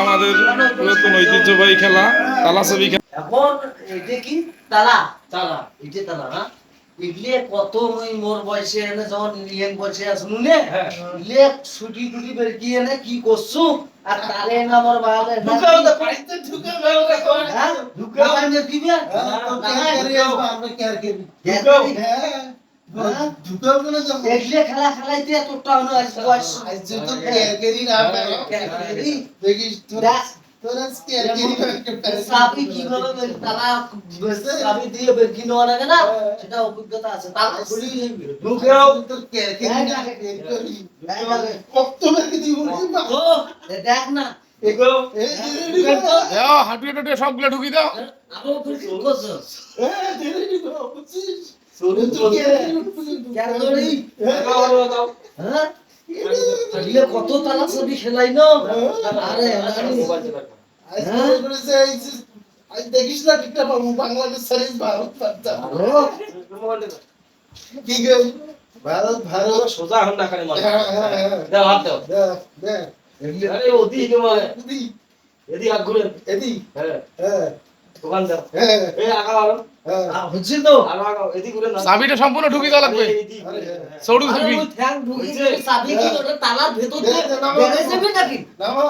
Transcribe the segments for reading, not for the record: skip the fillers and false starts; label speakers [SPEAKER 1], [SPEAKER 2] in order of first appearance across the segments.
[SPEAKER 1] আমাদের পুরাতন ঐতিহ্যবাহী খেলা তালাচাবি খেলা।
[SPEAKER 2] এখন এটা কি তালা তালা এটা তালা না এগুলি কত মোর বয়সে এনে যখন ইয়ং বয়সে আসুন নে ইলে ছুটি টুটি বের কি এনে কি করছু আর তারে না মোর বাবা ঢুকাও তো পাইতে ঢুকাও হ্যাঁ ঢুকাও না দিবে আমরা কেয়ার করি ঢুকাও হ্যাঁ ঢুকাও না যখন এগুলি খেলা খেলাইতে এতটা হলো আজ বয়স আজ তো কেয়ার করি না দেখিস তোরা সাবি কিভাবে বের তালা সাবি দিয়ে বের কি নেওয়া লাগে না সেটা অভিজ্ঞতা আছে তালা খুলি ঢুকেও তোর কত বের কি দিব ও দেখ না এগো
[SPEAKER 1] হাঁটুয়ে সবগুলো ঢুকি দাও।
[SPEAKER 2] আরো কি করছো ধীরে ধীরে বুঝছিস সোরে তো কেন রে দাও হ্যাঁ আরে কত তালা সাবি খেলাই না আরে আজ দেখিস না একটা বাংলাদেশ সারিস ভারত পাতা কি গে ভারত ভারত সোজা হন না খালি মানে দাও হাত দাও দে আরে ওদি মানে ওদি এদি হাত ঘুরে এদি হ্যাঁ হ্যাঁ দোকান দাও হ্যাঁ এই আগাও হ্যাঁ হচ্ছে তো আগাও এদি ঘুরে না
[SPEAKER 1] চাবিটা সম্পূর্ণ ঢুকি দাও লাগবে সরু চাবি
[SPEAKER 2] ঠ্যাং ঢুকি চাবি কি ওটা তালার ভেতর দিয়ে বেরে যাবে নাকি নামো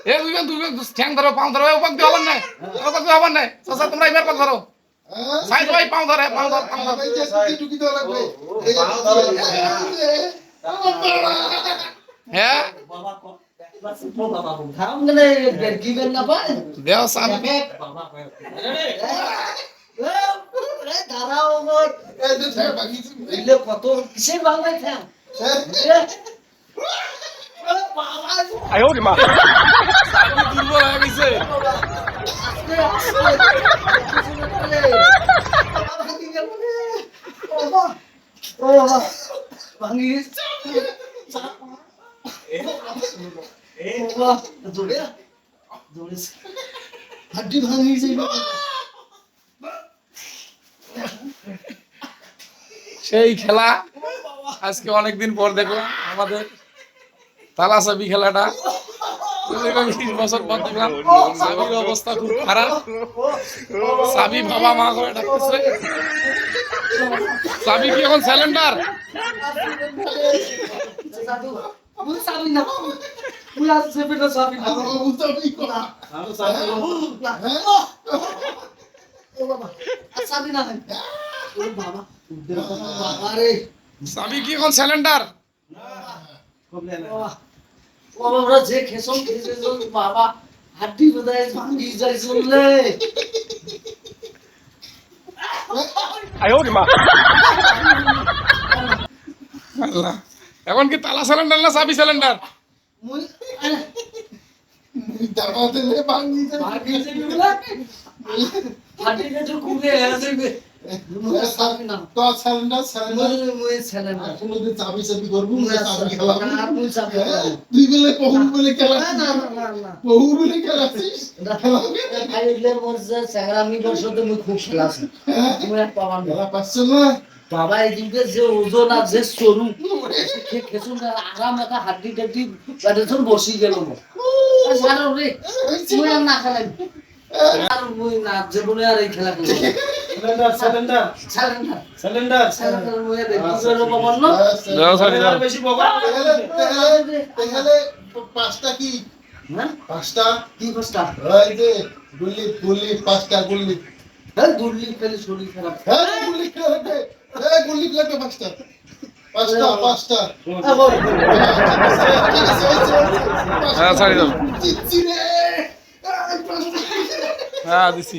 [SPEAKER 1] এ দুই ঠ্যাং ধরো পাও ধরো ওপাক দিয়ে হবার নাই ওপাক দিয়ে হবার নাই চাচা তোমরা এবার পাক ধরো সাইড ভাই পাও ধরে পাও ধর
[SPEAKER 2] ঢুকি দাও লাগবে
[SPEAKER 1] হ্যাঁ
[SPEAKER 2] বাবা কো বাবা ধাম গলে গিবেন না পায়
[SPEAKER 1] দেও সামনে
[SPEAKER 2] বাবা এ দাঁড়াও গো এই যে বাগিছি এলে কত কিসে বাংলায় থা
[SPEAKER 1] আয় ওরে মা সাবি দুর্বল হয়ে গেছে
[SPEAKER 2] আস্তে আস্তে ও ভাঙিস জোরে জোরে হাড্ডি ভাঙিস
[SPEAKER 1] সেই খেলা আজকে অনেকদিন পর দেখলাম আমাদের তালাচাবি খেলাটা 20 বছর পর দেখলাম চাবির অবস্থা খুব খারাপ। চাবি বাবা মা করে ডাকতেছে। চাবি কি এখন সিলিন্ডার? চাবি কি এখন সিলিন্ডার?
[SPEAKER 2] বাবা যে খেসম খেসে বাবা হাড্ডি বোধহয় ভাঙি যায় চললে
[SPEAKER 1] আল্লাহ, এখন কি তালা সিলিন্ডার না চাবি সিলিন্ডার?
[SPEAKER 2] মুই দাবা দিলে ভাঙি যায় হাড্ডি তো কুড়ে আসবে মুই চাবি না
[SPEAKER 3] তো সিলিন্ডার
[SPEAKER 2] মুই সিলিন্ডার
[SPEAKER 3] কোনদিন চাবি চাবি করব না চাবি খেলা
[SPEAKER 2] আর মুই চাবি
[SPEAKER 3] তুই বলে বহু বলে খেলা
[SPEAKER 2] না না না না
[SPEAKER 3] বহু বলে খেলাছিস
[SPEAKER 2] খাইলে মোর যে সংগ্রামী বর্ষতে মুই খুব খেলাছি মুই আর পাওয়ার না
[SPEAKER 3] খেলা পাচ্ছ না
[SPEAKER 2] বাবা এদিকে যে ওজন আর যে সরু খেসুন আরাম একটা হাড্ডি টাড্ডি পেটে বসি গেল সারা রে মুই আর না খেলাই আর মুই না জীবনে আর এই খেলা খেলি
[SPEAKER 3] cylinder cylinder
[SPEAKER 2] cylinder
[SPEAKER 3] cylinder
[SPEAKER 2] cylinder মুই আর বিজয় বাবা না
[SPEAKER 1] দাও সারি দাও।
[SPEAKER 3] বেশি বগা তাহলে পাঁচটা কি
[SPEAKER 2] হ্যাঁ
[SPEAKER 3] পাঁচটা
[SPEAKER 2] কি কষ্টা
[SPEAKER 3] এই যে গুলি গুলি পাঁচটা গুলি
[SPEAKER 2] হ্যাঁ দুর্লি ফেলে শরীর খারাপ
[SPEAKER 3] হ্যাঁ গুলি খেলাতে এই গুলি খেলাতে পাঁচটা পাঁচটা পাঁচটা ঠিক আছে
[SPEAKER 1] হ্যাঁ সারি দাও।
[SPEAKER 3] চিচি রে
[SPEAKER 1] হ্যাঁ দিছি।